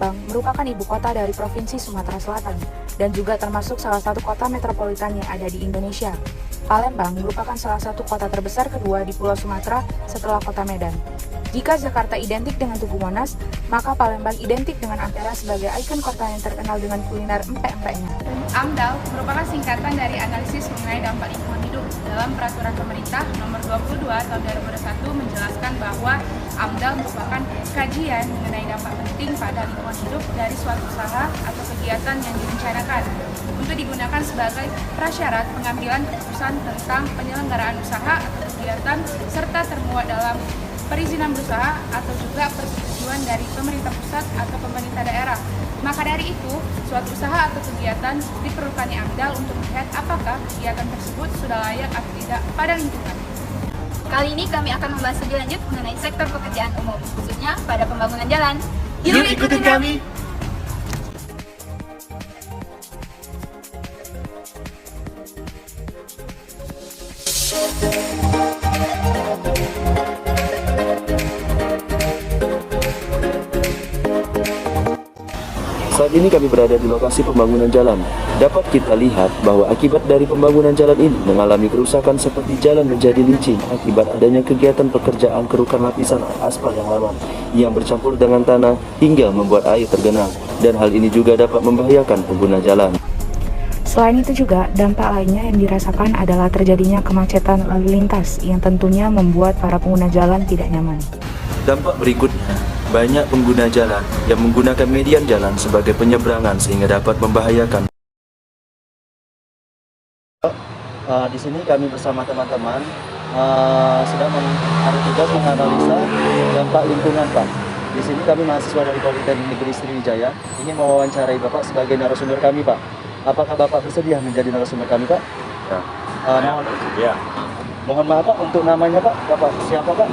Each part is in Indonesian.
Palembang merupakan ibu kota dari Provinsi Sumatera Selatan dan juga termasuk salah satu kota metropolitan yang ada di Indonesia. Palembang merupakan salah satu kota terbesar kedua di Pulau Sumatera setelah kota Medan. Jika Jakarta identik dengan Tugu Monas, maka Palembang identik dengan Ampera sebagai ikon kota yang terkenal dengan kuliner empek-empeknya. AMDAL merupakan singkatan dari analisis mengenai dampak lingkungan hidup. Dalam peraturan pemerintah nomor 22 tahun 2021 menjelaskan bahwa AMDAL merupakan kajian mengenai dampak penting pada lingkungan hidup dari suatu usaha atau kegiatan yang direncanakan untuk digunakan sebagai prasyarat pengambilan keputusan tentang penyelenggaraan usaha atau kegiatan serta termuat dalam perizinan berusaha atau juga persetujuan dari pemerintah pusat atau pemerintah daerah. Maka dari itu, suatu usaha atau kegiatan diperlukan AMDAL untuk melihat apakah kegiatan tersebut sudah layak atau tidak pada lingkungan. Kali ini kami akan membahas lebih lanjut mengenai sektor pekerjaan umum, khususnya pada pembangunan jalan. Yuk ikutin kami! Saat ini kami berada di lokasi pembangunan jalan. Dapat kita lihat bahwa akibat dari pembangunan jalan ini mengalami kerusakan seperti jalan menjadi licin akibat adanya kegiatan pekerjaan kerukan lapisan aspal yang lama yang bercampur dengan tanah hingga membuat air tergenang, dan hal ini juga dapat membahayakan pengguna jalan. Selain itu juga, dampak lainnya yang dirasakan adalah terjadinya kemacetan lalu lintas yang tentunya membuat para pengguna jalan tidak nyaman. Dampak berikutnya, banyak pengguna jalan yang menggunakan median jalan sebagai penyeberangan sehingga dapat membahayakan. Di sini kami bersama teman-teman sedang ada tugas menganalisa dampak lingkungan, Pak. Di sini kami mahasiswa dari Politeknik Negeri Sriwijaya ingin mewawancarai Bapak sebagai narasumber kami, Pak. Apakah Bapak bersedia menjadi narasumber kami, Pak? Ya. Mohon maaf, Pak, untuk namanya, Pak. Bapak siapa, Pak?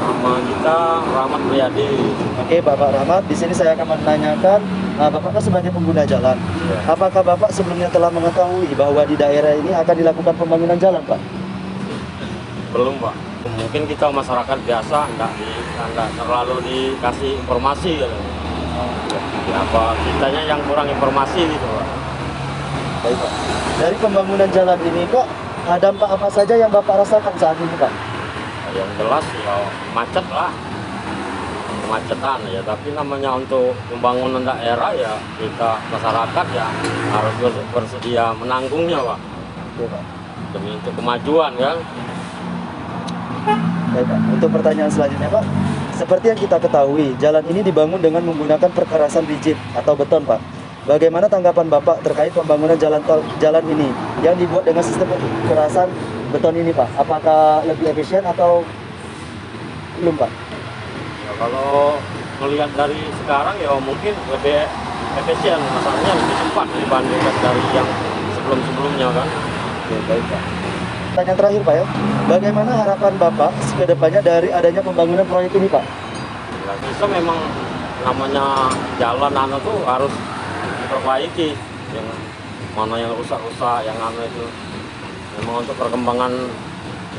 Nama kita Rahmat Priyadi. Oke, Bapak Rahmat. Di sini saya akan menanyakan, Bapak kan sebagai pengguna jalan. Ya. Apakah Bapak sebelumnya telah mengetahui bahwa di daerah ini akan dilakukan pembangunan jalan, Pak? Belum, Pak. Mungkin kita masyarakat biasa enggak terlalu dikasih informasi gitu. Ya, Pak, kitanya yang kurang informasi gitu, Pak. Baik, Pak. Dari pembangunan jalan ini, Pak, dampak apa saja yang Bapak rasakan saat ini, Pak? Yang jelas ya macet lah, kemacetan ya. Tapi namanya untuk pembangunan daerah ya kita masyarakat ya harus bersedia menanggungnya, Pak. Oke, Pak. Demi untuk kemajuan kan. Baik, Pak. Untuk pertanyaan selanjutnya, Pak, seperti yang kita ketahui, jalan ini dibangun dengan menggunakan perkerasan rigid atau beton, Pak. Bagaimana tanggapan Bapak terkait pembangunan jalan ini yang dibuat dengan sistem perkerasan beton ini, Pak? Apakah lebih efisien atau belum, Pak? Ya, kalau melihat dari sekarang ya mungkin lebih efisien, masalahnya lebih cepat dibandingkan dari yang sebelum-sebelumnya kan. Oke, baik, Pak. Pertanyaan terakhir, Pak, ya. Bagaimana harapan Bapak ke depannya dari adanya pembangunan proyek ini, Pak? Ya, bisa memang namanya jalan tuh harus diperbaiki, yang mana yang rusak-rusak, yang itu memang untuk perkembangan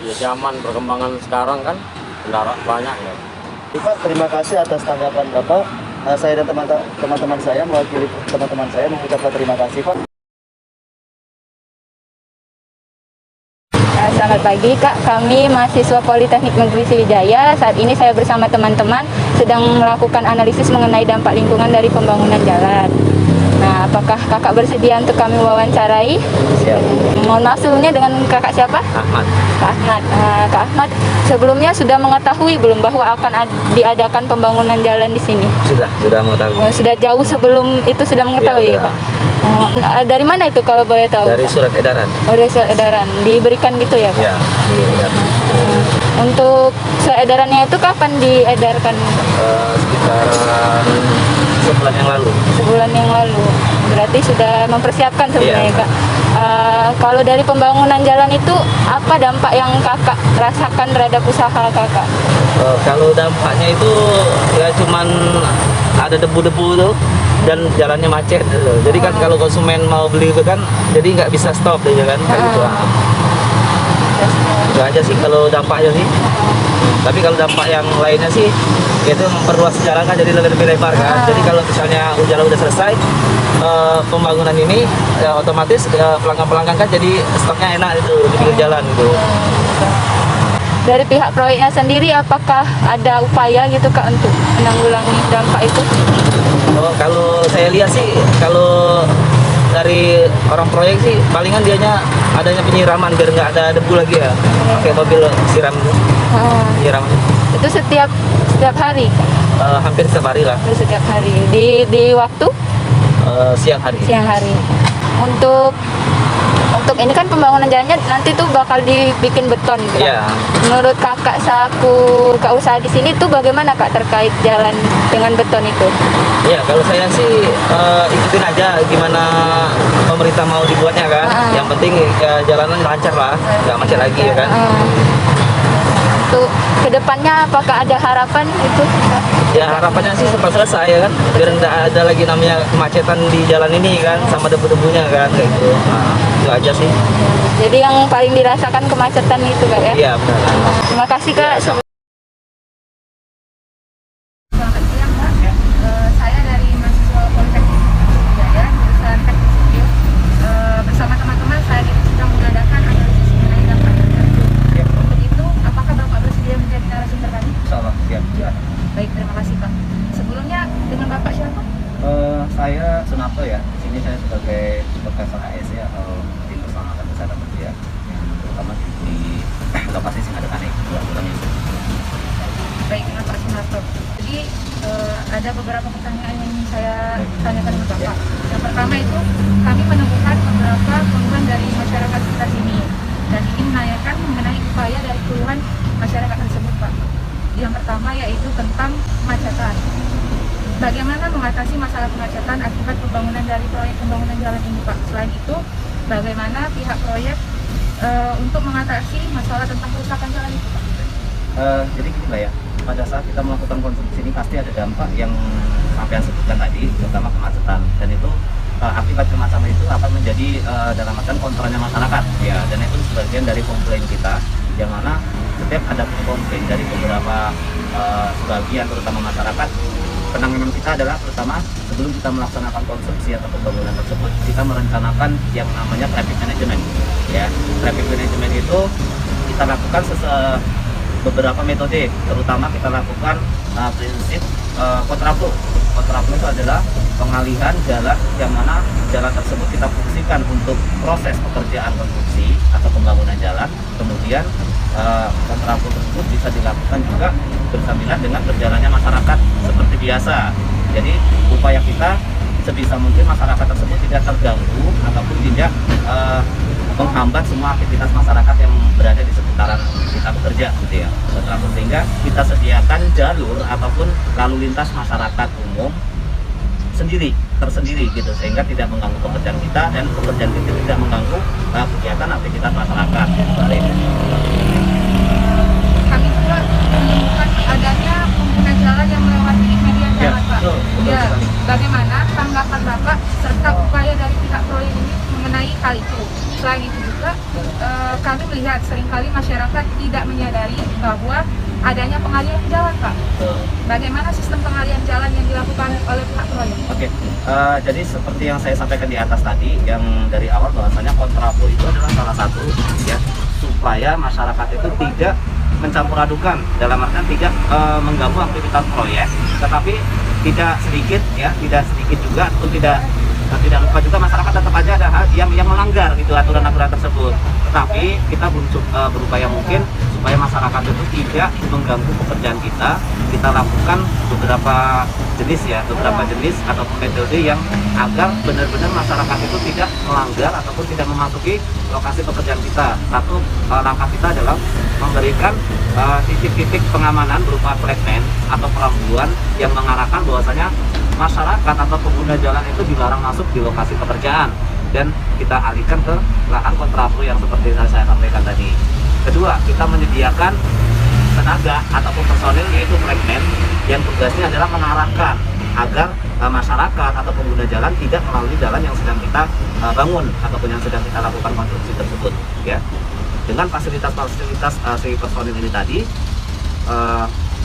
ya, zaman perkembangan sekarang kan kendaraan banyak ya. Pak, terima kasih atas tanggapan Bapak. Saya dan teman-teman saya mewakili teman-teman saya mengucapkan terima kasih, Pak. Selamat pagi, Kak. Kami mahasiswa Politeknik Negeri Sriwijaya. Saat ini saya bersama teman-teman sedang melakukan analisis mengenai dampak lingkungan dari pembangunan jalan. Nah, apakah Kakak bersedia untuk kami wawancarai? Siap. Mohon maaf sebelumnya, dengan Kakak siapa? Ahmad. Kak Ahmad. Kak Ahmad, sebelumnya sudah mengetahui belum bahwa akan diadakan pembangunan jalan di sini? Sudah mengetahui. Sudah jauh sebelum itu sudah mengetahui, Ya, Pak? Dari mana itu kalau boleh tahu? Dari surat edaran. Oh, dari surat edaran. Diberikan gitu ya, Pak? Ya. Untuk surat edarannya itu kapan diedarkan? Sekitaran sebulan yang lalu. Sebulan yang lalu. Berarti sudah mempersiapkan sebenarnya, Iya. Kak. Kalau dari pembangunan jalan itu, apa dampak yang Kakak rasakan terhadap usaha Kakak? Kalau dampaknya itu ya cuman ada debu-debu tuh dan jalannya macet. Jadi kan kalau konsumen mau beli itu kan jadi nggak bisa stop ya kan kayak gitu. Itu aja sih kalau dampaknya sih. Tapi kalau dampak yang lainnya sih yaitu memperluas jalan kan jadi lebih lebar kan. Jadi kalau misalnya jalan udah selesai, pembangunan ini ya otomatis pelanggan-pelanggan kan jadi stoknya enak itu di pinggir jalan gitu. Dari pihak proyeknya sendiri, apakah ada upaya gitu Kak untuk menanggulangi dampak itu? Oh, kalau saya lihat sih, kalau dari orang proyek sih palingan dianya adanya penyiraman biar nggak ada debu lagi ya, pakai mobil siram penyiram. Itu setiap hari? Hampir setiap hari lah. Setiap hari. Di waktu? Siang hari. Siang hari. Untuk ini kan pembangunan jalannya nanti tuh bakal dibikin beton gitu. Iya. Menurut kakak selaku kak usaha di sini tuh bagaimana Kak terkait jalan dengan beton itu? Ya kalau saya sih ikutin aja gimana pemerintah mau dibuatnya kan. Yang penting ya jalanan lancar lah, nggak macet lagi ya kan. Untuk kedepannya apakah ada harapan itu? Ya harapannya sih cepat selesai ya kan, biar nggak ada lagi namanya kemacetan di jalan ini kan, sama debu-debunya kan kayak gitu. Nah, itu aja sih. Jadi yang paling dirasakan kemacetan itu Kak ya? Iya benar. Terima kasih Kak. Ya, Selamat siang Pak. Saya dari mahasiswa Politeknik Jaya, jurusan Teknik Sipil. Bersama teman-teman saya sedang mengadakan analisis mengenai dampak tertentu. Untuk itu, apakah Bapak bersedia menjadi narasumber kami? Insyaallah, siap. Baik, terima kasih Pak. Sebelumnya dengan Bapak siapa? Saya Sunarto ya. Di sini saya sebagai supervisor AS ya, atau tim keselamatan kesehatan kerja, yang terutama di lokasi Singadekane. Baik, dengan Pak Sunarto. Jadi ada beberapa pertanyaan yang ingin saya tanyakan ke Bapak. Yang pertama itu, kami menemukan beberapa keluhan dari masyarakat sekitar sini dan ingin menanyakan mengenai upaya dari keluhan masyarakat tersebut, Pak. Yang pertama yaitu tentang kemacetan. Bagaimana mengatasi masalah kemacetan akibat pembangunan dari proyek pembangunan jalan ini, Pak? Selain itu, bagaimana pihak proyek untuk mengatasi masalah tentang kerusakan jalan itu, Pak? Jadi gini Mbak ya, pada saat kita melakukan konstruksi ini pasti ada dampak yang sampai yang sebutkan tadi, terutama kemacetan. Dan itu akibat kemacetan itu akan menjadi dalam artian kontranya masyarakat ya, dan itu sebagian dari komplain kita, yang mana setiap ada komplain dari beberapa sebagian terutama masyarakat, penanganan kita adalah pertama sebelum kita melaksanakan konstruksi atau pembangunan tersebut, kita merencanakan yang namanya traffic management ya. Traffic management itu kita lakukan beberapa metode, terutama kita lakukan prinsip kontraflow. Kontraflow itu adalah pengalihan jalan yang mana jalan tersebut kita fungsikan untuk proses pekerjaan konstruksi atau pembangunan jalan. Kemudian kontraflow tersebut bisa dilakukan juga bersamaan dengan berjalannya masyarakat seperti biasa. Jadi upaya kita sebisa mungkin masyarakat tersebut tidak terganggu ataupun tidak menghambat semua aktivitas masyarakat yang berada di seputaran kita bekerja gitu ya. Sehingga kita sediakan jalur ataupun lalu lintas masyarakat umum tersendiri gitu, sehingga tidak mengganggu pekerjaan kita dan pekerjaan kita tidak mengganggu kegiatan aktivitas masyarakat. Kami juga menemukan adanya pengguna jalan yang melewati median jalan, Pak. Betul Ya, sekali. bagaimana tanggapan Bapak serta upaya dari pihak proyek ini mengenai hal itu? Selain itu juga, kami melihat seringkali masyarakat tidak menyadari bahwa adanya pengalihan jalan, Pak. Bagaimana sistem pengalihan jalan yang dilakukan oleh pihak proyek? Oke, jadi seperti yang saya sampaikan di atas tadi, yang dari awal bahwasanya kontraflow itu adalah salah satu ya, supaya masyarakat itu tidak mencampur adukan, dalam artian tidak mengganggu aktivitas proyek, tetapi tidak sedikit juga atau tidak lupa juga masyarakat tetap aja ada hal yang melanggar gitu aturan-aturan tersebut. Tetapi kita berupaya mungkin supaya masyarakat itu tidak mengganggu pekerjaan kita. Kita lakukan beberapa jenis atau metode yang agar benar-benar masyarakat itu tidak melanggar ataupun tidak memasuki lokasi pekerjaan kita. Satu langkah kita adalah memberikan titik-titik pengamanan berupa flagman atau perambuan yang mengarahkan bahwasanya masyarakat atau pengguna jalan itu dilarang masuk di lokasi pekerjaan, dan kita alihkan ke lahan kontraflow yang seperti saya sampaikan tadi. Kedua, kita menyediakan tenaga ataupun personil yaitu flagman yang tugasnya adalah mengarahkan agar masyarakat atau pengguna jalan tidak melalui jalan yang sedang kita bangun ataupun yang sedang kita lakukan konstruksi tersebut ya. Dengan fasilitas si personil ini tadi,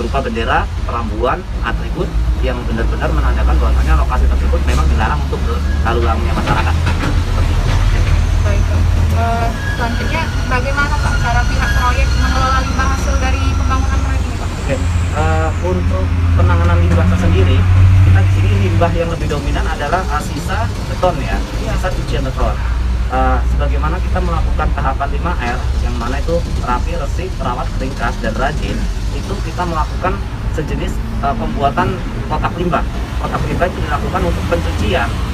berupa bendera, perambuan, atribut yang benar-benar menandakan bahwasanya lokasi tersebut memang dilarang untuk lalu lalangnya masyarakat. Seperti itu. Baik, selanjutnya bagaimana Pak cara pihak proyek mengelola limbah hasil dari pembangunan proyek ini Pak? Oke, untuk penanganan limbah tersendiri, kita di sini limbah yang lebih dominan adalah sisa beton ya, sisa cucian beton. Sebagaimana kita melakukan tahapan 5R, yang mana itu rapi, resik, rawat, ringkas, dan rajin, itu kita melakukan sejenis pembuatan kotak limbah. Kotak limbah itu dilakukan untuk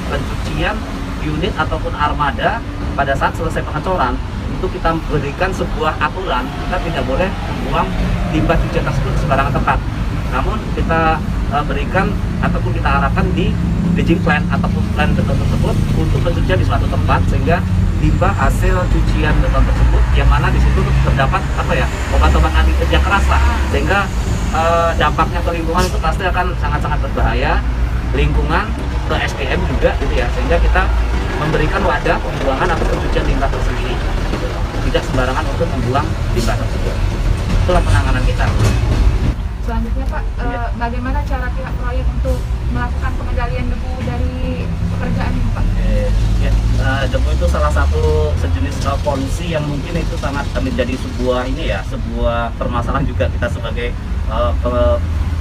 pencucian unit ataupun armada. Pada saat selesai pengecoran, itu kita berikan sebuah aturan, kita tidak boleh membuang limbah cucian tersebut di sembarangan tempat. Namun kita berikan ataupun kita arahkan di staging plan ataupun plan beton tersebut untuk pencucian di suatu tempat, sehingga limbah hasil cucian beton tersebut yang mana di situ terdapat obat-obat anti kerja keras lah, sehingga dampaknya ke lingkungan itu pasti akan sangat-sangat berbahaya, lingkungan ke SDM juga gitu ya, sehingga kita memberikan wadah pembuangan atau pencucian limbah tersendiri gitu. Tidak sembarangan untuk membuang limbah tersebut. Itulah penanganan kita. Selanjutnya Pak, bagaimana cara pihak proyek untuk melakukan pengendalian debu dari pekerjaan ini Pak? Debu itu salah satu sejenis polusi yang mungkin itu sangat menjadi sebuah permasalahan juga kita sebagai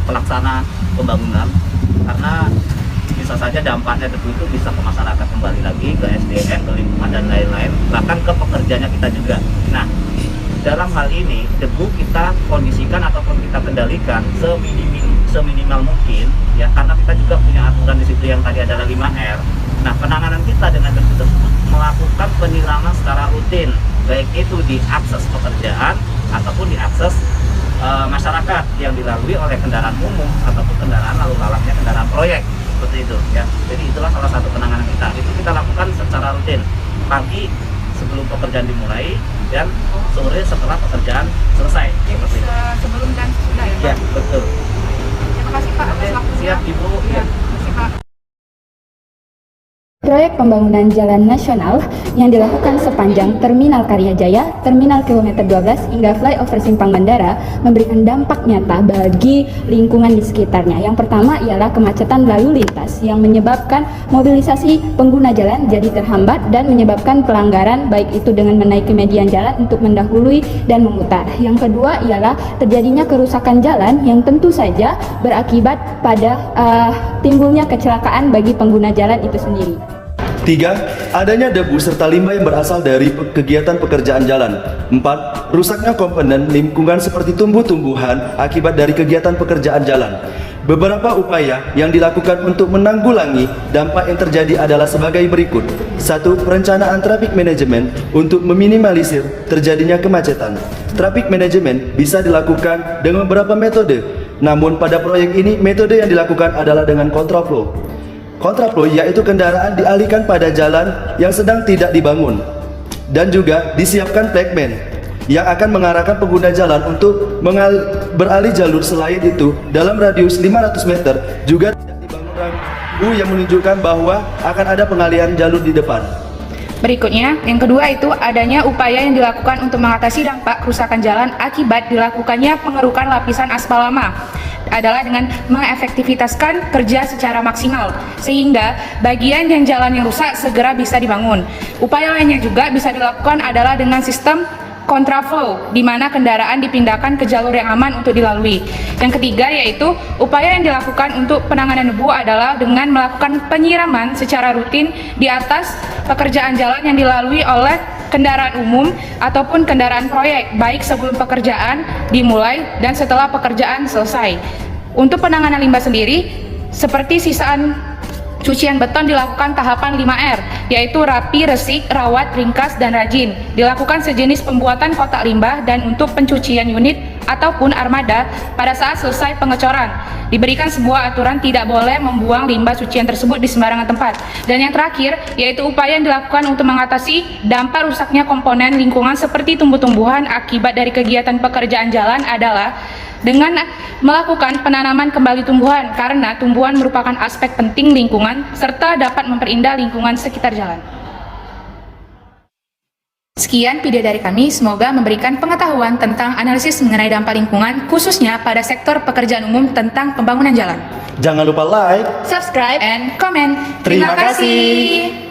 pelaksana pembangunan, karena bisa saja dampaknya debu itu bisa ke masyarakat kembali lagi, ke SDM, ke lingkungan dan lain-lain, bahkan ke pekerjanya kita juga. Nah, dalam hal ini debu kita kondisikan ataupun kita kendalikan seminimal mungkin ya, karena kita juga punya aturan di situ yang tadi adalah 5R. Nah, penanganan kita dengan debu tersebut melakukan penyiraman secara rutin, baik itu di akses pekerjaan ataupun di akses masyarakat yang dilalui oleh kendaraan umum ataupun kendaraan lalu lalangnya kendaraan proyek, seperti itu ya. Jadi itulah salah satu penanganan kita. Itu kita lakukan secara rutin, pagi sebelum pekerjaan dimulai dan sore setelah pekerjaan selesai. Seperti itu. Sebelum dan sesudah ya Pak? Ya, betul. Terima kasih Pak atas waktunya. Siap Ibu. Ya, terima kasih Pak. Proyek pembangunan jalan nasional yang dilakukan sepanjang Terminal Karyajaya, Terminal Kilometer 12 hingga Flyover Simpang Bandara memberikan dampak nyata bagi lingkungan di sekitarnya. Yang pertama ialah kemacetan lalu lintas yang menyebabkan mobilisasi pengguna jalan jadi terhambat dan menyebabkan pelanggaran, baik itu dengan menaiki median jalan untuk mendahului dan memutar. Yang kedua ialah terjadinya kerusakan jalan yang tentu saja berakibat pada timbulnya kecelakaan bagi pengguna jalan itu sendiri. 3. Adanya debu serta limbah yang berasal dari kegiatan pekerjaan jalan. 4. Rusaknya komponen lingkungan seperti tumbuh-tumbuhan akibat dari kegiatan pekerjaan jalan. Beberapa upaya yang dilakukan untuk menanggulangi dampak yang terjadi adalah sebagai berikut. 1. Perencanaan traffic management untuk meminimalisir terjadinya kemacetan. Traffic management bisa dilakukan dengan beberapa metode. Namun pada proyek ini metode yang dilakukan adalah dengan kontraflow. Kontraflow yaitu kendaraan dialihkan pada jalan yang sedang tidak dibangun, dan juga disiapkan flagman yang akan mengarahkan pengguna jalan untuk beralih jalur. Selain itu, dalam radius 500 meter juga tidak dibangun rambu yang menunjukkan bahwa akan ada pengalihan jalur di depan. Berikutnya, yang kedua itu adanya upaya yang dilakukan untuk mengatasi dampak kerusakan jalan akibat dilakukannya pengerukan lapisan aspal lama adalah dengan mengefektivitaskan kerja secara maksimal sehingga bagian yang jalan yang rusak segera bisa dibangun. Upaya lainnya juga bisa dilakukan adalah dengan sistem kontraflow, di mana kendaraan dipindahkan ke jalur yang aman untuk dilalui. Yang ketiga yaitu upaya yang dilakukan untuk penanganan debu adalah dengan melakukan penyiraman secara rutin di atas pekerjaan jalan yang dilalui oleh kendaraan umum ataupun kendaraan proyek, baik sebelum pekerjaan dimulai dan setelah pekerjaan selesai. Untuk penanganan limbah sendiri, seperti sisaan cucian beton dilakukan tahapan 5R, yaitu rapi, resik, rawat, ringkas, dan rajin. Dilakukan sejenis pembuatan kotak limbah dan untuk pencucian unit ataupun armada pada saat selesai pengecoran. Diberikan sebuah aturan tidak boleh membuang limbah cucian tersebut di sembarangan tempat. Dan yang terakhir, yaitu upaya yang dilakukan untuk mengatasi dampak rusaknya komponen lingkungan seperti tumbuh-tumbuhan akibat dari kegiatan pekerjaan jalan adalah dengan melakukan penanaman kembali tumbuhan, karena tumbuhan merupakan aspek penting lingkungan serta dapat memperindah lingkungan sekitar jalan. Sekian video dari kami, semoga memberikan pengetahuan tentang analisis mengenai dampak lingkungan, khususnya pada sektor pekerjaan umum tentang pembangunan jalan. Jangan lupa like, Subscribe, and comment. Terima kasih.